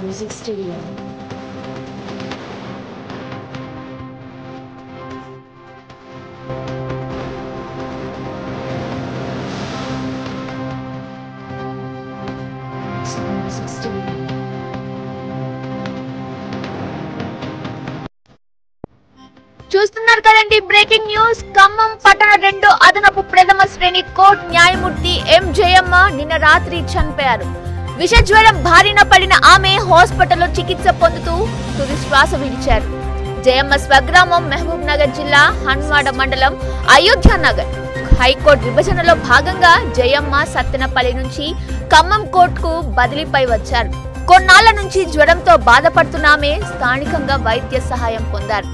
Music Studio. Music Studio. చూస్తున్నారు కదండి breaking news. Khammam పట్టణ 2 అదనపు ప్రథమ శ్రేణి కోర్టు న్యాయమూర్తి ఎం జయమ్మ నిన్న రాత్రి చనిపోయారు. విష జ్వరం బారిన పడిన ఆమె హాస్పిటల్లో చికిత్స పొందుతూ తుది శ్వాస విడిచారు. జయమ్మ స్వగ్రామం మహబూబ్ నగర్ జిల్లా హన్వాడ మండలం అయోధ్య నగర్. హైకోర్టు విభజనలో భాగంగా జయమ్మ సత్తెనపల్లి నుంచి ఖమ్మం కోర్టుకు బదిలీపై వచ్చారు. కొన్నాళ్ల నుంచి జ్వరంతో బాధపడుతున్న ఆమె స్థానికంగా వైద్య సహాయం పొందారు.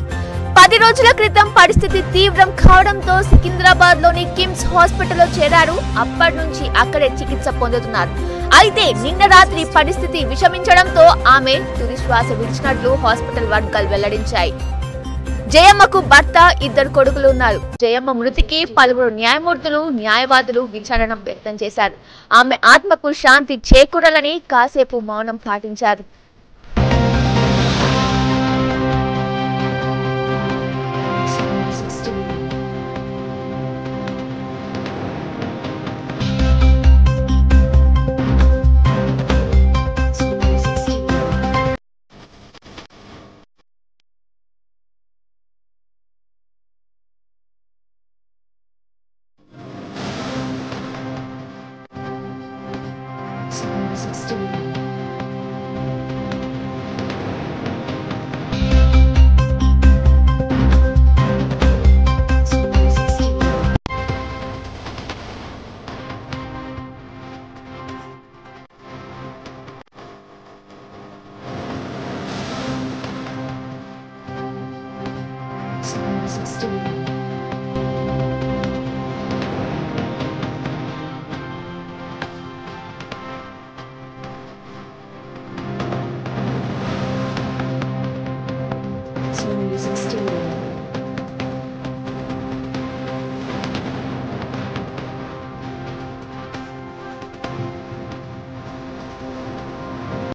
10 రోజుల క్రితం పరిస్థితి తీవ్రం కావడంతో సికింద్రాబాద్ లోని కిమ్స్ హాస్పిటల్లో చేరారు. అప్పటి నుంచి అక్కడే చికిత్స పొందుతున్నారు. అయితే నిన్న రాత్రి పరిస్థితి విషమించడంతో ఆమె తుది శ్వాస విడిచినట్లు హాస్పిటల్ వర్గాలు వెల్లడించాయి. జయమ్మకు భర్త, 2 కొడుకులు ఉన్నారు. జయమ్మ మృతికి పలువురు న్యాయమూర్తులు, న్యాయవాదులు విచారణ వ్యక్తం చేశారు. ఆమె ఆత్మకు శాంతి చేకూరాలని కాసేపు మౌనం పాటించారు. Music Studio. Music Studio. Music Studio.